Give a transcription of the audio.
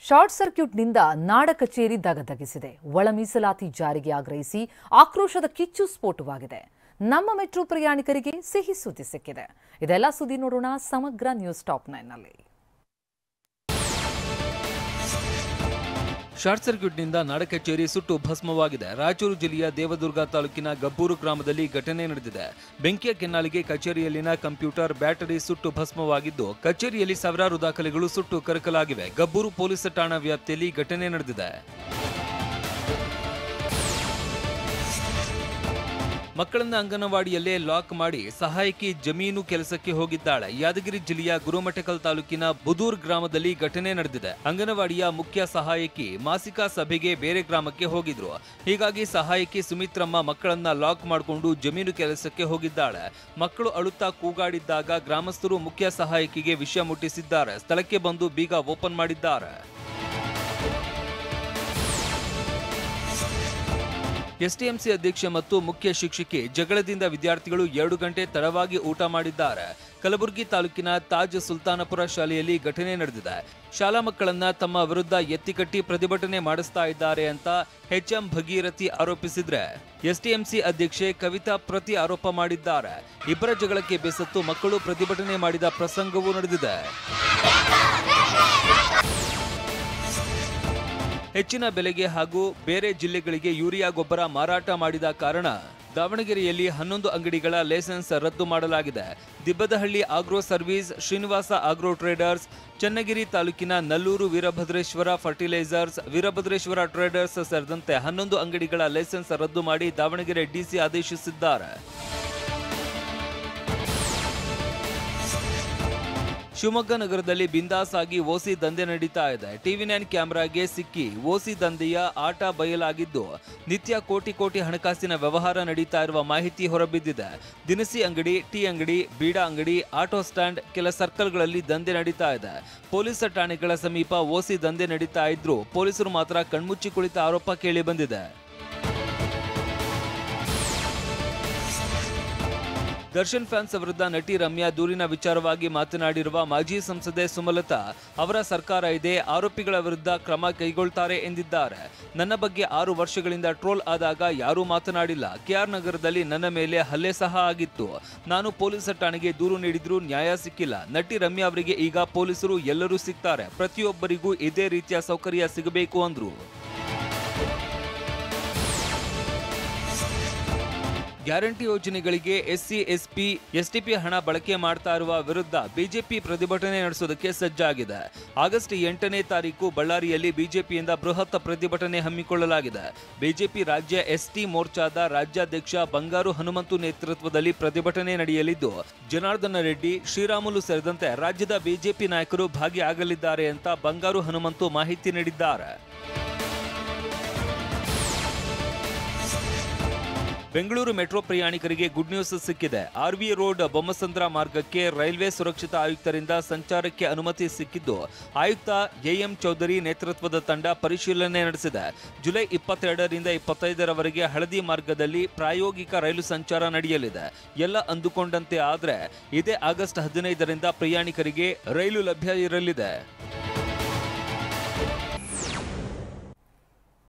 Short ಸರ್ಕ್ಯೂಟ್ನಿಂದ ನಾಡ ಕಚೇರಿ ದಗದಗಿಸಿದೆ. ಒಳ ಮೀಸಲಾತಿ ಜಾರಿಗೆ ಆಗ್ರಹಿಸಿ ಆಕ್ರೋಶದ ಕಿಚ್ಚು ಸ್ಫೋಟವಾಗಿದೆ. ನಮ್ಮ ಮೆಟ್ರೋ ಪ್ರಯಾಣಿಕರಿಗೆ ಸಿಹಿ ಸುದ್ದಿ ಸಿಕ್ಕಿದೆ. ಇದೆಲ್ಲ ಸುದ್ದಿ ನೋಡೋಣ ಸಮಗ್ರ ನ್ಯೂಸ್ ಟಾಪ್ 9 ನಲ್ಲಿ. ಶಾರ್ಟ್ ಸರ್ಕ್ಯೂಟ್ನಿಂದ ನಾಡ ಕಚೇರಿ ಸುಟ್ಟು ಭಸ್ಮವಾಗಿದೆ. ರಾಯಚೂರು ಜಿಲ್ಲೆಯ ದೇವದುರ್ಗ ತಾಲೂಕಿನ ಗಬ್ಬೂರು ಗ್ರಾಮದಲ್ಲಿ ಘಟನೆ ನಡೆದಿದೆ. ಬೆಂಕಿಯ ಕೆನ್ನಾಲಿಗೆ ಕಚೇರಿಯಲ್ಲಿನ ಕಂಪ್ಯೂಟರ್ ಬ್ಯಾಟರಿ ಸುಟ್ಟು ಭಸ್ಮವಾಗಿದ್ದು, ಕಚೇರಿಯಲ್ಲಿ ಸಾವಿರಾರು ದಾಖಲೆಗಳು ಸುಟ್ಟು ಕರಕಲಾಗಿವೆ. ಗಬ್ಬೂರು ಪೊಲೀಸ್ ಠಾಣಾ ವ್ಯಾಪ್ತಿಯಲ್ಲಿ ಘಟನೆ ನಡೆದಿದೆ. ಮಕ್ಕಳನ್ನ ಅಂಗನವಾಡಿಯಲ್ಲೇ ಲಾಕ್ ಮಾಡಿ ಸಹಾಯಕಿ ಜಮೀನು ಕೆಲಸಕ್ಕೆ ಹೋಗಿದ್ದಾಳೆ. ಯಾದಗಿರಿ ಜಿಲ್ಲೆಯ ಗುರುಮಠಕಲ್ ತಾಲೂಕಿನ ಬುದೂರ್ ಗ್ರಾಮದಲ್ಲಿ ಘಟನೆ ನಡೆದಿದೆ. ಅಂಗನವಾಡಿಯ ಮುಖ್ಯ ಸಹಾಯಕಿ ಮಾಸಿಕ ಸಭೆಗೆ ಬೇರೆ ಗ್ರಾಮಕ್ಕೆ ಹೋಗಿದ್ರು. ಹೀಗಾಗಿ ಸಹಾಯಕಿ ಸುಮಿತ್ರಮ್ಮ ಮಕ್ಕಳನ್ನ ಲಾಕ್ ಮಾಡಿಕೊಂಡು ಜಮೀನು ಕೆಲಸಕ್ಕೆ ಹೋಗಿದ್ದಾಳೆ. ಮಕ್ಕಳು ಅಳುತ್ತಾ ಕೂಗಾಡಿದ್ದಾಗ ಗ್ರಾಮಸ್ಥರು ಮುಖ್ಯ ಸಹಾಯಕಿಗೆ ವಿಷಯ ಮುಟ್ಟಿಸಿದ್ದಾರೆ. ಸ್ಥಳಕ್ಕೆ ಬಂದು ಬೀಗ ಓಪನ್ ಮಾಡಿದ್ದಾರೆ. ಎಸ್ಟಿಎಂಸಿ ಅಧ್ಯಕ್ಷ ಮತ್ತು ಮುಖ್ಯ ಶಿಕ್ಷಕಿ ಜಗಳದಿಂದ ವಿದ್ಯಾರ್ಥಿಗಳು 2 ಗಂಟೆ ತಡವಾಗಿ ಊಟ ಮಾಡಿದ್ದಾರೆ. ಕಲಬುರಗಿ ತಾಲೂಕಿನ ತಾಜ್ ಸುಲ್ತಾನಪುರ ಶಾಲೆಯಲ್ಲಿ ಘಟನೆ ನಡೆದಿದೆ. ಶಾಲಾ ಮಕ್ಕಳನ್ನ ತಮ್ಮ ವಿರುದ್ಧ ಎತ್ತಿಕಟ್ಟಿ ಪ್ರತಿಭಟನೆ ಮಾಡಿಸ್ತಾ ಇದ್ದಾರೆ ಅಂತ HM ಭಗೀರಥಿ ಆರೋಪಿಸಿದ್ರೆ, ಎಸ್ಟಿಎಂಸಿ ಅಧ್ಯಕ್ಷೆ ಕವಿತಾ ಪ್ರತಿ ಆರೋಪ ಮಾಡಿದ್ದಾರೆ. ಇಬ್ಬರ ಜಗಳಕ್ಕೆ ಬೇಸತ್ತು ಮಕ್ಕಳು ಪ್ರತಿಭಟನೆ ಮಾಡಿದ ಪ್ರಸಂಗವೂ ನಡೆದಿದೆ. ಹೆಚ್ಚಿನ ಬೆಲೆಗೆ ಹಾಗೂ ಬೇರೆ ಜಿಲ್ಲೆಗಳಿಗೆ ಯೂರಿಯಾ ಗೊಬ್ಬರ ಮಾರಾಟ ಮಾಡಿದ ಕಾರಣ ದಾವಣಗೆರೆಯಲ್ಲಿ 11 ಅಂಗಡಿಗಳ ಲೈಸೆನ್ಸ್ ರದ್ದು ಮಾಡಲಾಗಿದೆ. Dibbadahalli agro service, Srinivasa agro traders, Channagiri ತಾಲೂಕಿನ ನಲ್ಲೂರು ವೀರಭದ್ರೇಶ್ವರ ಫರ್ಟಿಲೈಸರ್ಸ್, ವೀರಭದ್ರೇಶ್ವರ ಟ್ರೇಡರ್ಸ್ ಸೇರಿದಂತೆ 11 ಅಂಗಡಿಗಳ ಲೈಸೆನ್ಸ್ ರದ್ದು ಮಾಡಿ ದಾವಣಗೆರೆ ಡಿಸಿ ಆದೇಶಿಸಿದ್ದಾರೆ. ಶಿವಮೊಗ್ಗ ನಗರದಲ್ಲಿ ಬಿಂದಾಸ್ ಆಗಿ ಓಸಿ ದಂಧೆ ನಡೀತಾ ಇದೆ. TV9 ಕ್ಯಾಮೆರಾಗೆ ಸಿಕ್ಕಿ ಓಸಿ ದಂಧೆಯ ಆಟ ಬಯಲಾಗಿದ್ದು, ನಿತ್ಯ ಕೋಟಿ ಹಣಕಾಸಿನ ವ್ಯವಹಾರ ನಡೀತಾ ಇರುವ ಮಾಹಿತಿ ಹೊರಬಿದ್ದಿದೆ. ದಿನಸಿ ಅಂಗಡಿ, ಟೀ ಅಂಗಡಿ, ಬೀಡಾ ಅಂಗಡಿ, ಆಟೋ ಸ್ಟ್ಯಾಂಡ್, ಕೆಲ ಸರ್ಕಲ್ಗಳಲ್ಲಿ ದಂಧೆ ನಡೀತಾ ಇದೆ. ಪೊಲೀಸ್ ಠಾಣೆಗಳ ಸಮೀಪ ಓಸಿ ದಂಧೆ ನಡೀತಾ ಇದ್ರು ಪೊಲೀಸರು ಮಾತ್ರ ಕಣ್ಮುಚ್ಚಿ ಕುಳಿತ ಆರೋಪ ಕೇಳಿ ಬಂದಿದೆ. ದರ್ಶನ್ ಫ್ಯಾನ್ಸ್ ವಿರುದ್ಧ ನಟಿ ರಮ್ಯಾ ದೂರಿನ ವಿಚಾರವಾಗಿ ಮಾತನಾಡಿರುವ ಮಾಜಿ ಸಂಸದೆ ಸುಮಲತಾ, ಅವರ ಸರ್ಕಾರ ಇದೆ, ಆರೋಪಿಗಳ ವಿರುದ್ಧ ಕ್ರಮ ಕೈಗೊಳ್ತಾರೆ ಎಂದಿದ್ದಾರೆ. ನನ್ನ ಬಗ್ಗೆ 6 ವರ್ಷಗಳಿಂದ ಟ್ರೋಲ್ ಆದಾಗ ಯಾರೂ ಮಾತನಾಡಿಲ್ಲ. KR ನಗರದಲ್ಲಿ ನನ್ನ ಮೇಲೆ ಹಲ್ಲೆ ಸಹ ಆಗಿತ್ತು. ನಾನು ಪೊಲೀಸ್ ಠಾಣೆಗೆ ದೂರು ನೀಡಿದ್ರೂ ನ್ಯಾಯ ಸಿಕ್ಕಿಲ್ಲ. ನಟಿ ರಮ್ಯಾ ಅವರಿಗೆ ಈಗ ಪೊಲೀಸರು ಎಲ್ಲರೂ ಸಿಗ್ತಾರೆ. ಪ್ರತಿಯೊಬ್ಬರಿಗೂ ಇದೇ ರೀತಿಯ ಸೌಕರ್ಯ ಸಿಗಬೇಕು ಅಂದ್ರು. ಗ್ಯಾರಂಟಿ ಯೋಜನೆಗಳಿಗೆ SC, SP, STP ಹಣ ಬಳಕೆ ಮಾಡ್ತಾ ಇರುವ ವಿರುದ್ಧ ಬಿಜೆಪಿ ಪ್ರತಿಭಟನೆ ನಡೆಸೋದಕ್ಕೆ ಸಜ್ಜಾಗಿದೆ. ಆಗಸ್ಟ್ 8ನೇ ತಾರೀಕು ಬಳ್ಳಾರಿಯಲ್ಲಿ ಬಿಜೆಪಿಯಿಂದ ಬೃಹತ್ ಪ್ರತಿಭಟನೆ ಹಮ್ಮಿಕೊಳ್ಳಲಾಗಿದೆ. ಬಿಜೆಪಿ ರಾಜ್ಯ ST ಮೋರ್ಚಾದ ರಾಜ್ಯಾಧ್ಯಕ್ಷ ಬಂಗಾರು ಹನುಮಂತು ನೇತೃತ್ವದಲ್ಲಿ ಪ್ರತಿಭಟನೆ ನಡೆಯಲಿದ್ದು, ಜನಾರ್ದನ ರೆಡ್ಡಿ, ಶ್ರೀರಾಮುಲು ಸೇರಿದಂತೆ ರಾಜ್ಯದ ಬಿಜೆಪಿ ನಾಯಕರು ಭಾಗಿಯಾಗಲಿದ್ದಾರೆ ಅಂತ ಬಂಗಾರು ಹನುಮಂತು ಮಾಹಿತಿ ನೀಡಿದ್ದಾರೆ. ಬೆಂಗಳೂರು ಮೆಟ್ರೋ ಪ್ರಯಾಣಿಕರಿಗೆ ಗುಡ್ ನ್ಯೂಸ್ ಸಿಕ್ಕಿದೆ. RV ರೋಡ್ ಬೊಮ್ಮಸಂದ್ರ ಮಾರ್ಗಕ್ಕೆ ರೈಲ್ವೆ ಸುರಕ್ಷತಾ ಆಯುಕ್ತರಿಂದ ಸಂಚಾರಕ್ಕೆ ಅನುಮತಿ ಸಿಕ್ಕಿದ್ದು, ಆಯುಕ್ತ AM ಚೌಧರಿ ನೇತೃತ್ವದ ತಂಡ ಪರಿಶೀಲನೆ ನಡೆಸಿದೆ. ಜುಲೈ 22ರಿಂದ 25ರವರೆಗೆ ಹಳದಿ ಮಾರ್ಗದಲ್ಲಿ ಪ್ರಾಯೋಗಿಕ ರೈಲು ಸಂಚಾರ ನಡೆಯಲಿದೆ. ಎಲ್ಲ ಅಂದುಕೊಂಡಂತೆ ಆದರೆ ಇದೇ ಆಗಸ್ಟ್ 15ರಿಂದ ಪ್ರಯಾಣಿಕರಿಗೆ ರೈಲು ಲಭ್ಯ ಇರಲಿದೆ.